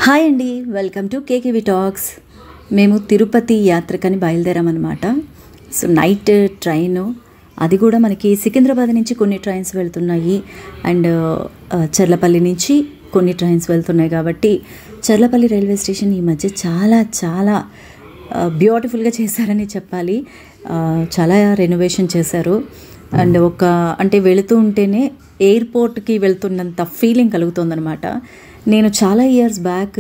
Hi అండి, welcome to KKV talks. మేము Tirupati యాత్రకని బయలుదేరామన్నమాట. So night train, అది కూడా మనకి సికింద్రాబాద్ నుంచి కొన్ని ట్రైన్స్ వెళ్తున్నాయి అండ్ చర్లపల్లి నుంచి కొన్ని ట్రైన్స్ వెళ్తున్నాయి. కాబట్టి చర్లపల్లి రైల్వే స్టేషన్ ఈ మధ్య చాలా చాలా బ్యూటిఫుల్గా చేశారని చెప్పాలి. చాలా రెనోవేషన్ చేశారు అండ్ అంటే వెళుతూ ఉంటేనే ఎయిర్పోర్ట్కి వెళ్తున్నంత ఫీలింగ్ కలుగుతుందన్నమాట. నేను చాలా ఇయర్స్ బ్యాక్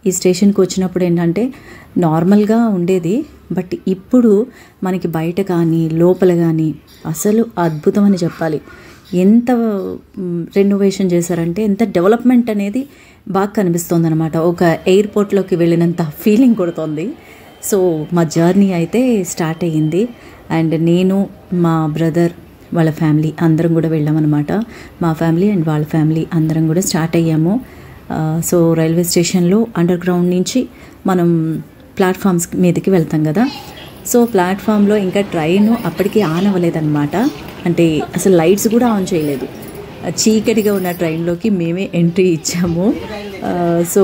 ఈ స్టేషన్కి వచ్చినప్పుడు ఏంటంటే నార్మల్గా ఉండేది, బట్ ఇప్పుడు మనకి బయట కానీ లోపల కానీ అసలు అద్భుతం అని చెప్పాలి. ఎంత రెనోవేషన్ చేశారంటే, ఎంత డెవలప్మెంట్ అనేది బాగా కనిపిస్తుంది అనమాట. ఒక ఎయిర్పోర్ట్లోకి వెళ్ళినంత ఫీలింగ్ కొడుతుంది. సో మా జర్నీ అయితే స్టార్ట్ అయ్యింది అండ్ నేను, మా బ్రదర్, వాళ్ళ ఫ్యామిలీ అందరం కూడా వెళ్ళామన్నమాట. మా ఫ్యామిలీ అండ్ వాళ్ళ ఫ్యామిలీ అందరం కూడా స్టార్ట్ అయ్యాము. సో రైల్వే స్టేషన్లో అండర్ గ్రౌండ్ నుంచి మనం ప్లాట్ఫామ్స్ మీదకి వెళ్తాం కదా. సో ప్లాట్ఫామ్లో ఇంకా ట్రైన్ అప్పటికి ఆన్ అవ్వలేదన్నమాట. అంటే అసలు లైట్స్ కూడా ఆన్ చేయలేదు. చీకటిగా ఉన్న ట్రైన్లోకి మేమే ఎంట్రీ ఇచ్చాము. సో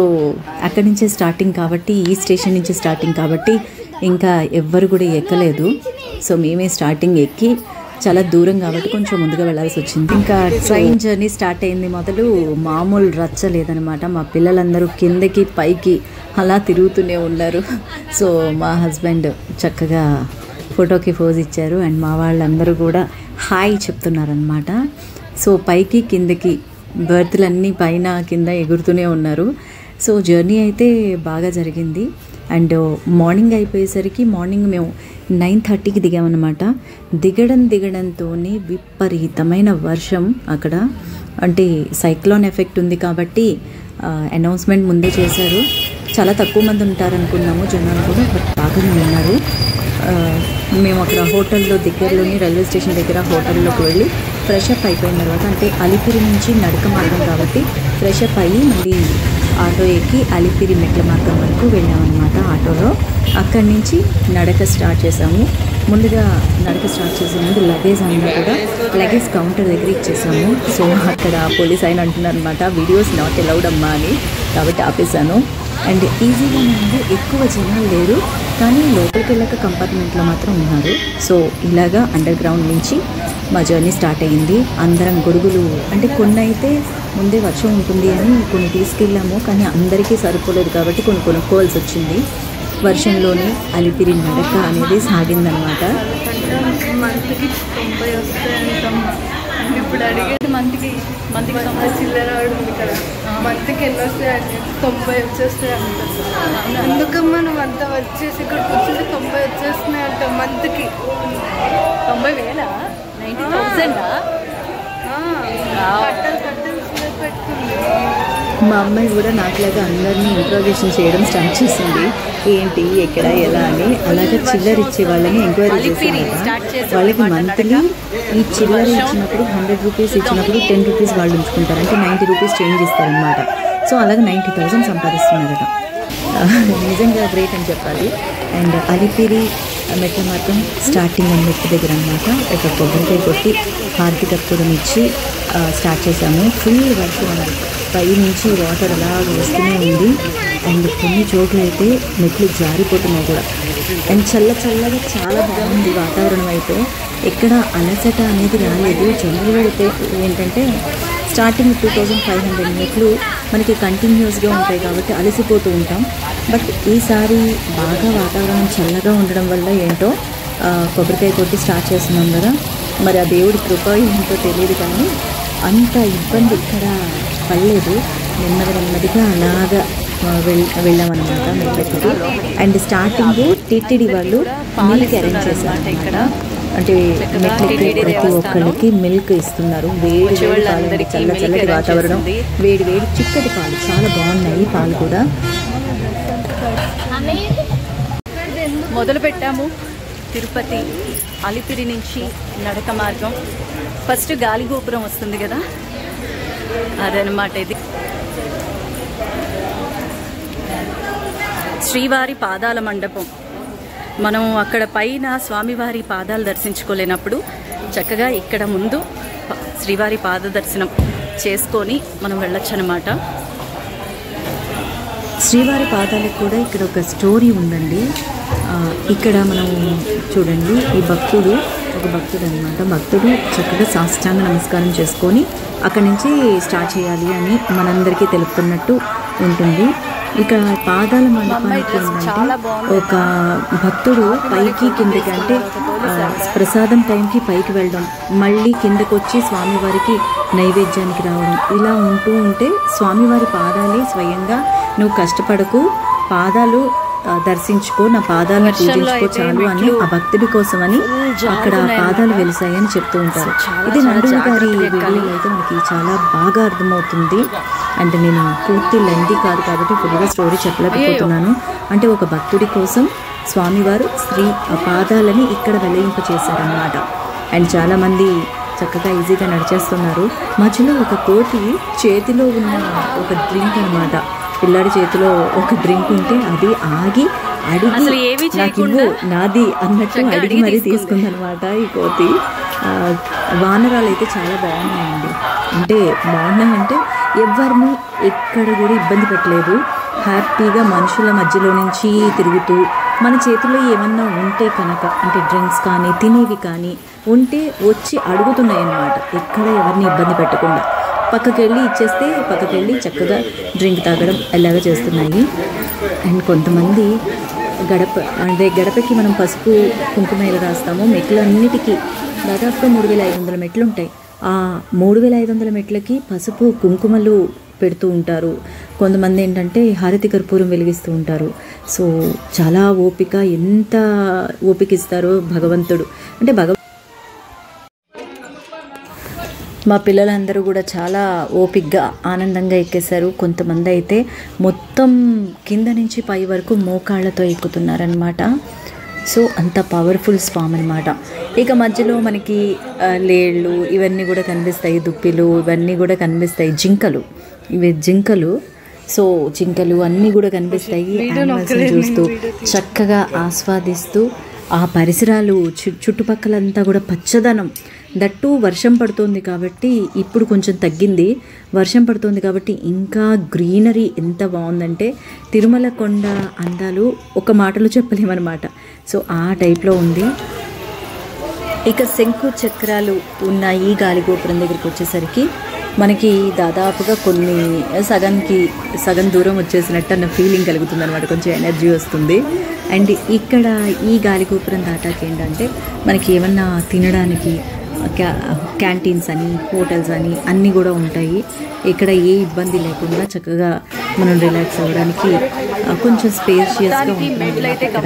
అక్కడి నుంచే స్టార్టింగ్ కాబట్టి, ఈ స్టేషన్ నుంచి స్టార్టింగ్ కాబట్టి ఇంకా ఎవ్వరు కూడా ఎక్కలేదు. సో మేమే స్టార్టింగ్ ఎక్కి, చాలా దూరం కాబట్టి కొంచెం ముందుగా వెళ్ళాల్సి వచ్చింది. ఇంకా ట్రైన్ జర్నీ స్టార్ట్ అయింది. మొదలు మామూలు రచ్చ లేదనమాట. మా పిల్లలందరూ కిందకి పైకి అలా తిరుగుతూనే ఉన్నారు. సో మా హస్బెండ్ చక్కగా ఫోటోకి పోజ్ ఇచ్చారు అండ్ మా వాళ్ళందరూ కూడా హాయ్ చెప్తున్నారనమాట. సో పైకి కిందకి బర్త్లన్నీ పైన కింద ఎగురుతూనే ఉన్నారు. సో జర్నీ అయితే బాగా జరిగింది అండ్ మార్నింగ్ అయిపోయేసరికి, మార్నింగ్ మేము 9:30కి దిగామన్నమాట. దిగడంతోనే విపరీతమైన వర్షం అక్కడ. అంటే సైక్లోన్ ఎఫెక్ట్ ఉంది కాబట్టి అనౌన్స్మెంట్ ముందే చేశారు. చాలా తక్కువ మంది ఉంటారనుకున్నాము జనాలు కూడా, బట్ బాగానే ఉన్నారు. మేము అక్కడ హోటల్లో దగ్గరలోని రైల్వే స్టేషన్ దగ్గర హోటల్లోకి వెళ్ళి ఫ్రెష్ అప్ అయిపోయిన తర్వాత, అంటే అలిపిరి నుంచి నడక మార్గం కాబట్టి ఫ్రెష్ అప్ అయ్యి మళ్ళీ ఆటో ఎక్కి అలిపిరి మెట్ల మార్గం వరకు వెళ్ళామన్నమాట ఆటోలో. అక్కడి నుంచి నడక స్టార్ట్ చేసాము. ముందుగా నడక స్టార్ట్ చేసే ముందు లగేజ్ అంతా కూడా లగేజ్ కౌంటర్ దగ్గర ఇచ్చేసాము. సో అక్కడ పోలీస్ ఆయన అంటున్నారు అనమాట, వీడియోస్ నాట్ అలౌడ్ అమ్మా అని. కాబట్టి ఆపేసాను. అండ్ ఈజీగా ఉంది, ఎక్కువ జనాలు లేరు కానీ లోపలికి వెళ్ళాక కంపార్ట్మెంట్లో మాత్రం ఉన్నారు. సో ఇలాగా అండర్ గ్రౌండ్ నుంచి మా జర్నీ స్టార్ట్ అయ్యింది. అందరం గొడుగులు, అంటే కొన్ని అయితే ముందే వర్షం ఉంటుంది అని కొన్ని తీసుకెళ్ళాము, కానీ అందరికీ సరిపోలేదు కాబట్టి కొన్ని కొనుక్కోవాల్సి వచ్చింది. వర్షంలోనే అలిపిరి నడక అనేది సాగిందనమాట. మంత్కి 90 వస్తాయంటాం. ఇప్పుడు అడిగేది మంత్కి 90 చిల్లర ఉంది కదా, మంత్కి ఎన్ని వస్తాయండి? 90 వచ్చేస్తాయి అంట. ఎందుకమ్మా నువ్వు అంతా వచ్చేసి ఇక్కడ కూర్చుంటే 90 వచ్చేస్తున్నాయి అంట మంత్కి. 90,000? 90,000? కట్టలు పెట్టుకుంది. మా అమ్మాయి కూడా నాకులాగా అందరినీ ఇంట్రోగేషన్ చేయడం స్టార్ట్ చేసింది. ఏంటి, ఎక్కడ, ఎలా అని. అలాగే చిల్లర ఇచ్చే వాళ్ళని ఎంక్వైరీ చేశారట. వాళ్ళకి మంత్లీ ఈ చిల్లర ఇచ్చినప్పుడు 100 రూపీస్ ఇచ్చినప్పుడు 10 రూపీస్ వాళ్ళు ఉంచుకుంటారు, అంటే 90 రూపీస్ చేంజ్ ఇస్తారనమాట. సో అలాగే 90,000 సంపాదిస్తున్నారట. నిజంగా గ్రేట్ అని చెప్పాలి. అండ్ అలిపిరి మెట్ల మార్గం స్టార్టింగ్ అని మెట్టు దగ్గర అనమాట. ఒక కొబ్బరికాయ కొట్టి హారతి కర్పూరం ఇచ్చి స్టార్ట్ చేసాము. ఫుల్ వర్షం ఉంది, పై నుంచి వాటర్ అలాగ వస్తూనే ఉంది అండ్ కొన్ని చోట్ల అయితే మెట్లు జారిపోతున్నాయి కూడా. అండ్ చల్లగా చాలా బాగుంది వాతావరణం. అయితే ఎక్కడ అలసట అనేది రాలేదు. జనరల్గా అయితే ఏంటంటే స్టార్టింగ్ 2500 మెట్లు మనకి కంటిన్యూస్గా ఉంటాయి కాబట్టి అలసిపోతూ ఉంటాం. బట్ ఈసారి బాగా వాతావరణం చల్లగా ఉండడం వల్ల ఏంటో కొబ్బరికాయ కొట్టి స్టార్ట్ చేస్తున్నాం కదా, మరి ఆ దేవుడి కృప ఏంటో తెలియదు కానీ అంత ఇబ్బంది ఇక్కడ పడలేదు. నెమ్మదిగా అలాగా వెళ్ళామన్నమాట మెట్లకి. అండ్ స్టార్టింగ్ టీటీడీ వాళ్ళు మిల్క్ అరేంజ్ చేశారు ఇక్కడ. అంటే మెట్లకి ప్రతి ఒక్కళ్ళకి మిల్క్ ఇస్తున్నారు. వేడి పాలు, చల్లటి వాతావరణం, వేడి చిక్కటి పాలు చాలా బాగున్నాయి. పాలు కూడా మొదలు పెట్టాము. తిరుపతి అలిపిరి నుంచి నడక మార్గం. ఫస్ట్ గాలిగోపురం వస్తుంది కదా, అదనమాట ఇది. శ్రీవారి పాదాల మండపం. మనం అక్కడ పైన స్వామివారి పాదాలు దర్శించుకోలేనప్పుడు చక్కగా ఇక్కడ ముందు శ్రీవారి పాద దర్శనం చేసుకొని మనం వెళ్ళొచ్చు అన్నమాట. శ్రీవారి పాదాలకు కూడా ఇక్కడ ఒక స్టోరీ ఉందండి. ఇక్కడ మనం చూడండి, ఈ భక్తుడు ఒక భక్తుడు అనమాట. భక్తుడు చక్కగా సాష్టాంగ నమస్కారం చేసుకొని అక్కడి నుంచి స్టార్ట్ చేయాలి అని మనందరికీ తెలుపుతున్నట్టు ఉంటుంది. ఇక పాదాల మండపానికి ఏంటంటే ఒక భక్తుడు పైకి కిందకి, అంటే ప్రసాదం టైంకి పైకి వెళ్ళడం, మళ్ళీ కిందకు వచ్చి స్వామివారికి నైవేద్యానికి రావడం, ఇలా ఉంటూ ఉంటే స్వామివారి పాదాలే స్వయంగా నువ్వు కష్టపడకు, పాదాలు దర్శించుకో, నా పాదాలను పూజించుకో చాలు అని ఆ భక్తుడి కోసం అని అక్కడ పాదాలు వెలిసాయని చెప్తూ ఉంటారు. ఇది నందుని గారి వీడియోలో అయితే మనకి చాలా బాగా అర్థమవుతుంది. అంటే నేను పూర్తి లెంది కాదు కాబట్టి ఫుల్గా స్టోరీ చెప్పలేకపోతున్నాను. అంటే ఒక భక్తుడి కోసం స్వామివారు పాదాలని ఇక్కడ వెలయింప చేశారన్నమాట. అండ్ చాలామంది చక్కగా ఈజీగా నడిచేస్తున్నారు. మధ్యలో ఒక కోటి చేతిలో ఉన్న ఒక డ్రింక్ అనమాట, పిల్లాడి చేతిలో ఒక డ్రింక్ ఉంటే అది ఆగి అడిగి నాకు నాది అన్నట్టు అడిగి మరీ తీసుకుందనమాట ఈ కోతి. వానరాలు అయితే చాలా బాగున్నాయండి. అంటే బాగున్నాయంటే ఎవరిని ఎక్కడ కూడా ఇబ్బంది పెట్టలేదు. హ్యాపీగా మనుషుల మధ్యలో నుంచి తిరుగుతూ మన చేతిలో ఏమన్నా ఉంటే కనుక, అంటే డ్రింక్స్ కానీ తినేవి కానీ ఉంటే వచ్చి అడుగుతున్నాయి అన్నమాట. ఎక్కడ ఎవరిని ఇబ్బంది పెట్టకుండా పక్కకి వెళ్ళి ఇచ్చేస్తే పక్కకి వెళ్ళి చక్కగా డ్రింక్ తాగడం ఎలాగ చేస్తున్నాయి. అండ్ కొంతమంది గడపకి మనం పసుపు కుంకుమలు రాస్తాము. మెట్లన్నిటికీ దాదాపుగా 3500 మెట్లు ఉంటాయి. ఆ 3500 మెట్లకి పసుపు కుంకుమలు పెడుతూ ఉంటారు. కొంతమంది ఏంటంటే హారతి కర్పూరం వెలిగిస్తూ ఉంటారు. సో చాలా ఓపిక, ఎంత ఓపిక ఇస్తారో భగవంతుడు. అంటే మా పిల్లలందరూ కూడా చాలా ఓపికగా ఆనందంగా ఎక్కేశారు. కొంతమంది అయితే మొత్తం కింద నుంచి పై వరకు మోకాళ్ళతో ఎక్కుతున్నారనమాట. సో అంత పవర్ఫుల్ స్వామి అనమాట. ఇక మధ్యలో మనకి లేళ్ళు ఇవన్నీ కూడా కనిపిస్తాయి, దుప్పిలు ఇవన్నీ కూడా కనిపిస్తాయి, జింకలు సో జింకలు అన్నీ కూడా కనిపిస్తాయి. యానిమల్స్ని చూస్తూ చక్కగా ఆస్వాదిస్తూ ఆ పరిసరాలు చుట్టుపక్కలంతా కూడా పచ్చదనం. దట్టు వర్షం పడుతుంది కాబట్టి ఇప్పుడు కొంచెం తగ్గింది. వర్షం పడుతుంది కాబట్టి ఇంకా గ్రీనరీ ఎంత బాగుందంటే తిరుమల కొండ అందాలు ఒక మాటలో చెప్పలేమన్నమాట. సో ఆ టైప్లో ఉంది. ఇక శంకు చక్రాలు ఉన్న ఈ గాలిగోపురం దగ్గరికి వచ్చేసరికి మనకి దాదాపుగా సగం దూరం వచ్చేసినట్టు అన్న ఫీలింగ్ కలుగుతుంది అనమాట. కొంచెం ఎనర్జీ వస్తుంది. అండ్ ఇక్కడ ఈ గాలిగోపురం దాటాక ఏంటంటే మనకి ఏమన్నా తినడానికి క్యాంటీన్స్ అని, హోటల్స్ అని అన్నీ కూడా ఉంటాయి. ఇక్కడ ఏ ఇబ్బంది లేకుండా చక్కగా మనం రిలాక్స్ అవ్వడానికి కొంచెం స్పేషియస్గా ఉంటుంది. ఇక్కడ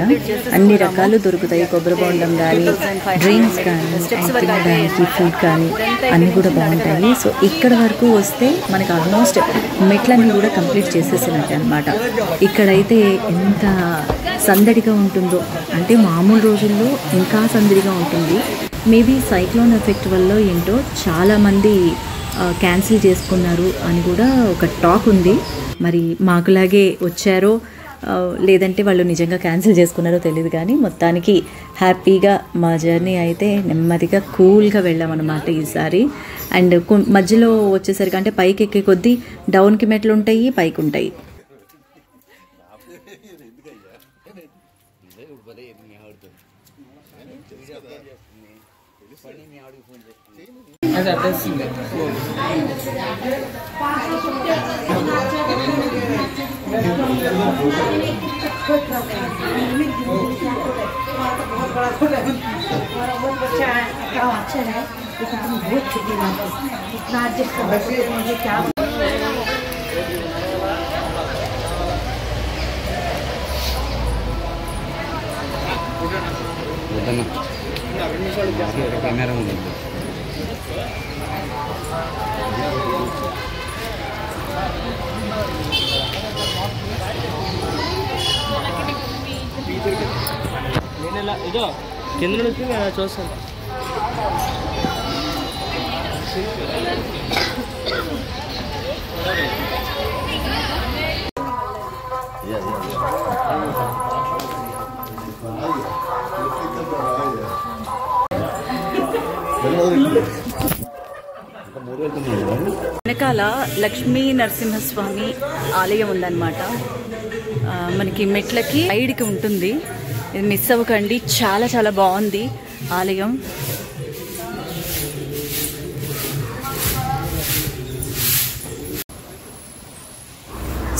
అన్ని రకాలు దొరుకుతాయి. కొబ్బరి బొండం కానీ, డ్రింక్స్ కానీ, తినడానికి ఫుడ్ కానీ అన్నీ కూడా బాగుంటాయి. సో ఇక్కడ వరకు వస్తే మనకి ఆల్మోస్ట్ మెట్లన్నీ కూడా కంప్లీట్ చేసేసినట్టు అనమాట. ఇక్కడైతే ఎంత సందడిగా ఉంటుందో, అంటే మామూలు రోజుల్లో ఇంకా సందడిగా ఉంటుంది. మేబీ సైక్లోన్ ఎఫెక్ట్ వల్ల ఏంటో చాలామంది క్యాన్సిల్ చేసుకున్నారు అని కూడా ఒక టాక్ ఉంది. మరి మాకులాగే వచ్చారో లేదంటే వాళ్ళు నిజంగా క్యాన్సిల్ చేసుకున్నారో తెలియదు. కానీ మొత్తానికి హ్యాపీగా మా జర్నీ అయితే నెమ్మదిగా కూల్గా వెళ్ళామన్నమాట ఈసారి. అండ్ మధ్యలో వచ్చేసరికి అంటే పైకి ఎక్కే కొద్దీ డౌన్కి మెట్లు ఉంటాయి, పైకి ఉంటాయి. ఇదో కింద నుంచి చూస్తాను. వెనకాల లక్ష్మీ నరసింహస్వామి ఆలయం ఉందన్నమాట. మనకి మెట్లకి సైడ్కి ఉంటుంది. ఇది మిస్ అవ్వకండి, చాలా చాలా బాగుంది ఆలయం.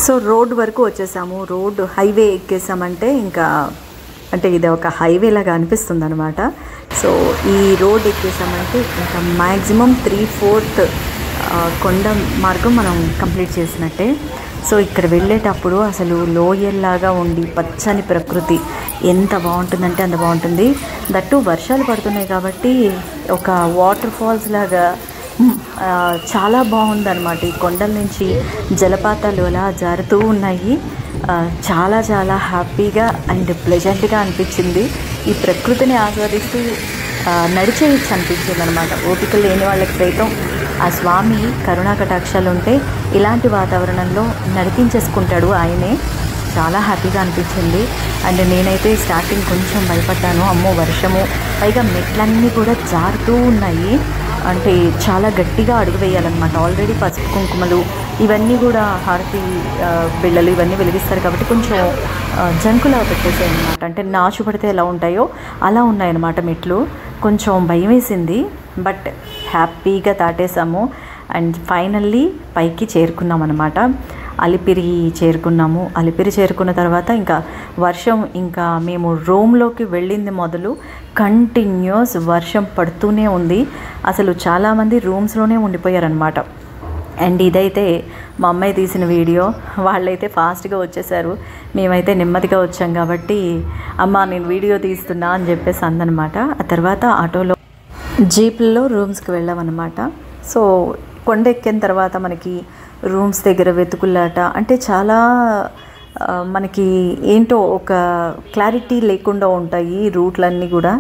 సో రోడ్ వరకు వచ్చేసాము. రోడ్ హైవే ఎక్కేసామంటే ఇంకా అంటే ఇది ఒక హైవే లాగా అనిపిస్తుంది అనమాట. సో ఈ రోడ్ ఎక్కేసామంటే ఇంకా మ్యాక్సిమం 3/4 కొండ మార్గం మనం కంప్లీట్ చేసినట్టే. సో ఇక్కడ వెళ్ళేటప్పుడు అసలు లోయల్లాగా ఉండి పచ్చని ప్రకృతి ఎంత బాగుంటుందంటే అంత బాగుంటుంది. దట్టు వర్షాలు పడుతున్నాయి కాబట్టి ఒక వాటర్ ఫాల్స్ లాగా చాలా బాగుందన్నమాట. ఈ కొండల నుంచి జలపాతాలు అలా జారుతూ ఉన్నాయి. చాలా చాలా హ్యాపీగా అండ్ ప్లెజెంట్గా అనిపించింది. ఈ ప్రకృతిని ఆస్వాదిస్తూ నడిచేయచ్చు అనిపించింది అనమాట. ఓపిక లేని వాళ్ళకి సైతం ఆ స్వామి కరుణా కటాక్షాలు ఉంటే ఇలాంటి వాతావరణంలో నడిపించేసుకుంటాడు ఆయనే. చాలా హ్యాపీగా అనిపించింది. అండ్ నేనైతే స్టార్టింగ్ కొంచెం భయపడ్డాను, అమ్మో వర్షము, పైగా మెట్లన్నీ కూడా జారుతూ ఉన్నాయి. అంటే చాలా గట్టిగా అడుగు వేయాలన్నమాట. ఆల్రెడీ పసుపు కుంకుమలు ఇవన్నీ కూడా హారతి బిళ్ళలు ఇవన్నీ వెలిగిస్తారు కాబట్టి కొంచెం జంకులా పెట్టేసాయి అన్నమాట. అంటే నాచు పడితే ఎలా ఉంటాయో అలా ఉన్నాయన్నమాట మెట్లు. కొంచెం భయం వేసింది, బట్ హ్యాపీగా దాటేసాము. అండ్ ఫైనల్లీ పైకి చేరుకున్నాం అనమాట. అలిపిరి చేరుకున్నాము. అలిపిరి చేరుకున్న తర్వాత ఇంకా వర్షం, ఇంకా మేము రూమ్లోకి వెళ్ళింది మొదలు కంటిన్యూస్ వర్షం పడుతూనే ఉంది. అసలు చాలామంది రూమ్స్లోనే ఉండిపోయారనమాట. అండ్ ఇదైతే మా అమ్మాయి తీసిన వీడియో. వాళ్ళైతే ఫాస్ట్గా వచ్చేసారు, మేమైతే నెమ్మదిగా వచ్చాం కాబట్టి అమ్మ నేను వీడియో తీస్తున్నా అని చెప్పేసి అందనమాట. ఆ తర్వాత ఆటోలో జీప్లలో రూమ్స్కి వెళ్ళామన్నమాట. సో కొండ ఎక్కిన తర్వాత మనకి రూమ్స్ దగ్గర వెతుకులాట, అంటే చాలా మనకి ఏంటో ఒక క్లారిటీ లేకుండా ఉంటాయి రూట్లన్నీ కూడా.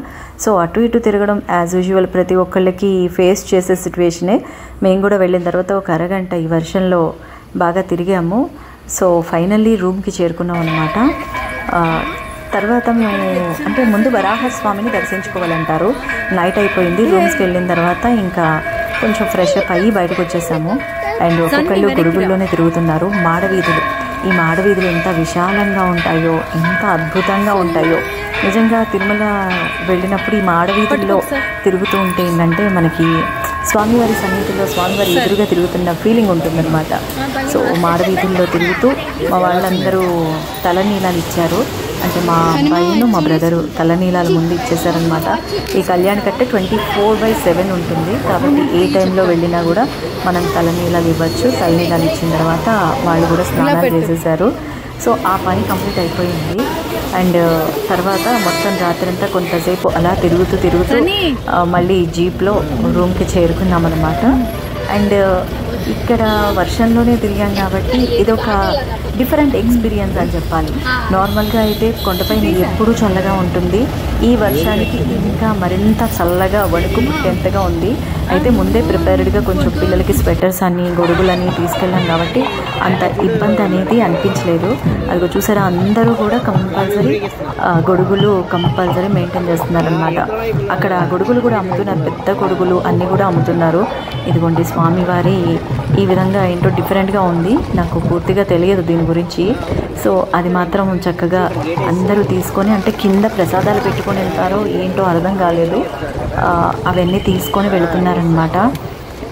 సో అటు ఇటు తిరగడం యాజ్ యూజువల్ ప్రతి ఒక్కళ్ళకి ఫేస్ చేసే సిచ్యువేషనే. మేము కూడా వెళ్ళిన తర్వాత ఒక అరగంట ఈ వర్షంలో బాగా తిరిగాము. సో ఫైనల్లీ రూమ్కి చేరుకున్నాం అనమాట. తర్వాత మేము అంటే ముందు వరాహస్వామిని దర్శించుకోవాలంటారు. నైట్ అయిపోయింది. రూమ్స్కి వెళ్ళిన తర్వాత ఇంకా కొంచెం ఫ్రెష్ అప్ అయ్యి బయటకు వచ్చేసాము. అండ్ ఒక్కొక్కళ్ళు గొడుగుల్లోనే తిరుగుతున్నారు. మాడవీధులు, ఈ మాడవీధులు ఎంత విశాలంగా ఉంటాయో, ఎంత అద్భుతంగా ఉంటాయో. నిజంగా తిరుమల వెళ్ళినప్పుడు ఈ మాడవీధుల్లో తిరుగుతూ ఉంటే ఏంటంటే మనకి స్వామివారి సన్నిధిలో స్వామివారి ఎదురుగా తిరుగుతున్న ఫీలింగ్ ఉంటుందన్నమాట. సో మాడవీధుల్లో తిరుగుతూ మా వాళ్ళందరూ తలనీలాలు ఇచ్చారు. అంటే మా అబ్బాయిను మా బ్రదరు తలనీలాలు ముందు ఇచ్చేసారనమాట. ఈ కళ్యాణ కట్టే 24/7 ఉంటుంది కాబట్టి ఏ టైంలో వెళ్ళినా కూడా మనం తలనీలాలు ఇవ్వచ్చు. తలనీలాలు ఇచ్చిన తర్వాత వాళ్ళు కూడా స్నానాలు చేసేసారు. సో ఆ పని కంప్లీట్ అయిపోయింది. అండ్ తర్వాత మొత్తం రాత్రంతా కొంతసేపు అలా తిరుగుతూ మళ్ళీ జీప్లో రూమ్కి చేరుకున్నాం అనమాట. అండ్ ఇక్కడ వర్షంలోనే తిరిగాం కాబట్టి ఇదొక డిఫరెంట్ ఎక్స్పీరియన్స్ అని చెప్పాలి. నార్మల్గా అయితే కొండపైన ఎప్పుడూ చల్లగా ఉంటుంది, ఈ వర్షానికి ఇంకా మరింత చల్లగా వణుకు పుట్టేంతగా ఉంది. అయితే ముందే ప్రిపేర్డ్గా కొంచెం పిల్లలకి స్వెటర్స్ అని గొడుగులని తీసుకెళ్ళాం కాబట్టి అంత ఇబ్బంది అనేది అనిపించలేదు. అదిగో చూసారా, అందరూ కూడా కంపల్సరీ గొడుగులు కంపల్సరీ మెయింటైన్ చేస్తున్నారనమాట. అక్కడ గొడుగులు కూడా అమ్ముతున్నారు, పెద్ద గొడుగులు అన్నీ కూడా అమ్ముతున్నారు. ఇదిగోండి స్వామివారి ఈ విధంగా ఏంటో డిఫరెంట్గా ఉంది, నాకు పూర్తిగా తెలియదు దీని గురించి. సో అది మాత్రం చక్కగా అందరూ తీసుకొని, అంటే కింద ప్రసాదాలు పెట్టుకొని వెళ్తారో ఏంటో అర్థం కాలేదు, అవన్నీ తీసుకొని వెళుతున్నారనమాట.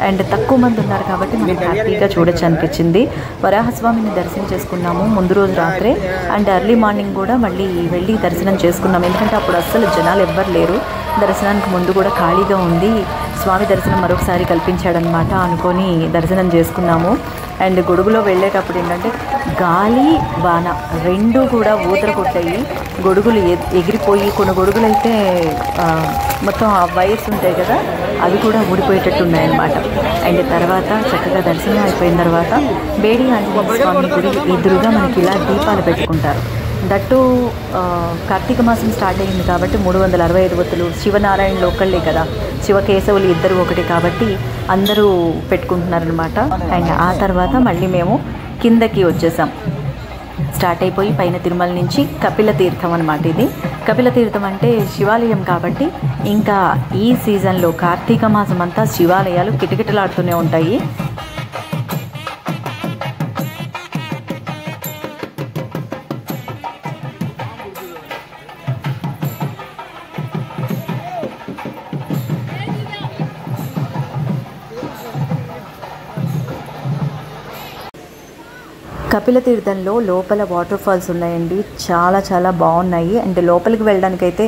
అండ్ తక్కువ మంది ఉన్నారు కాబట్టి మనకి హ్యాపీగా చూడొచ్చు అనిపించింది. వరాహస్వామిని దర్శనం చేసుకున్నాము ముందు రోజు రాత్రే. అండ్ ఎర్లీ మార్నింగ్ కూడా మళ్ళీ వెళ్ళి దర్శనం చేసుకున్నాము, ఎందుకంటే అప్పుడు అస్సలు జనాలు ఎవ్వరు లేరు. దర్శనానికి ముందు కూడా ఖాళీగా ఉంది. స్వామి దర్శనం మరొకసారి కల్పించాడనమాట అనుకొని దర్శనం చేసుకున్నాము. అండ్ గొడుగులో వెళ్ళేటప్పుడు ఏంటంటే గాలి వాన రెండూ కూడా ఊతర కొట్టాయి. గొడుగులు ఎగిరిపోయి, కొన్ని గొడుగులు అయితే మొత్తం ఆ వైర్స్ ఉంటాయి కదా అవి కూడా ఊడిపోయేటట్టు ఉన్నాయన్నమాట. అండ్ తర్వాత చక్కగా దర్శనం అయిపోయిన తర్వాత బేడి ఆంజనేయ స్వామి గుడి ఎదురుగా మనకి ఇలా దీపాలు పెట్టుకుంటారు. దట్టు కార్తీక మాసం స్టార్ట్ అయ్యింది కాబట్టి 365 ఒత్తులు, శివనారాయణలు ఒకళ్ళే కదా, శివకేశవులు ఇద్దరు ఒకటి కాబట్టి అందరూ పెట్టుకుంటున్నారనమాట. అండ్ ఆ తర్వాత మళ్ళీ మేము కిందకి వచ్చేసాం. స్టార్ట్ అయిపోయి పైన తిరుమల నుంచి కపిల తీర్థం అనమాట. ఇది కపిల తీర్థం అంటే శివాలయం కాబట్టి ఇంకా ఈ సీజన్లో కార్తీక మాసం అంతా శివాలయాలు కిటకిటలాడుతూనే ఉంటాయి. కపిల తీర్థంలో లోపల వాటర్ ఫాల్స్ ఉన్నాయండి, చాలా చాలా బాగున్నాయి. అండ్ లోపలికి వెళ్ళడానికైతే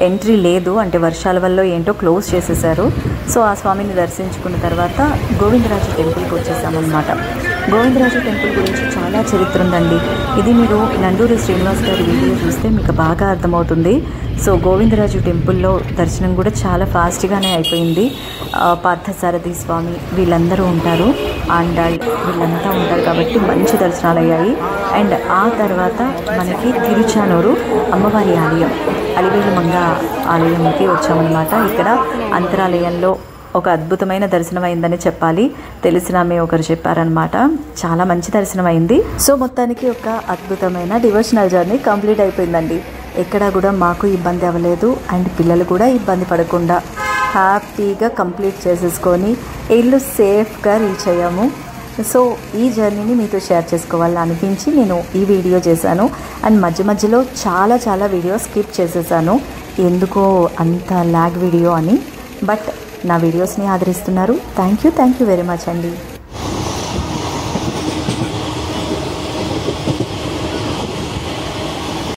ఎంట్రీ లేదు, అంటే వర్షాల వల్ల ఏంటో క్లోజ్ చేసేసారు. సో ఆ స్వామిని దర్శించుకున్న తర్వాత గోవిందరాజు టెంపుల్కి వచ్చేసామన్నమాట. గోవిందరాజు టెంపుల్ గురించి చాలా చరిత్ర ఉందండి. ఇది మీరు నండూరి శ్రీనివాస్ గారి వీడియో చూస్తే మీకు బాగా అర్థమవుతుంది. సో గోవిందరాజు టెంపుల్లో దర్శనం కూడా చాలా ఫాస్ట్గానే అయిపోయింది. పార్థసారథి స్వామి వీళ్ళందరూ ఉంటారు, ఆండాళ్ వీళ్ళంతా ఉంటారు కాబట్టి మంచి దర్శనాలు అయ్యాయి. అండ్ ఆ తర్వాత మనకి తిరుచానూరు అమ్మవారి ఆలయం, అలివేలు మంగ ఆలయంకి వచ్చామన్నమాట. ఇక్కడ అంతరాలయంలో ఒక అద్భుతమైన దర్శనం అయిందని చెప్పాలి. తెలిసిన ఆమె ఒకరు చెప్పారనమాట, చాలా మంచి దర్శనం అయింది. సో మొత్తానికి ఒక అద్భుతమైన డివోషనల్ జర్నీ కంప్లీట్ అయిపోయిందండి. ఎక్కడా కూడా మాకు ఇబ్బంది అవ్వలేదు, అండ్ పిల్లలు కూడా ఇబ్బంది పడకుండా హ్యాపీగా కంప్లీట్ చేసేసుకొని ఇల్లు సేఫ్గా రీచ్ అయ్యాము. సో ఈ జర్నీని మీతో షేర్ చేసుకోవాలని అనిపించి నేను ఈ వీడియో చేశాను. అండ్ మధ్య మధ్యలో చాలా వీడియోస్ స్కిప్ చేసేసాను, ఎందుకో అంత లాగ్ వీడియో అని. బట్ నా వీడియోస్ని ఆదరిస్తున్నారు. థ్యాంక్ యూ వెరీ మచ్ అండి.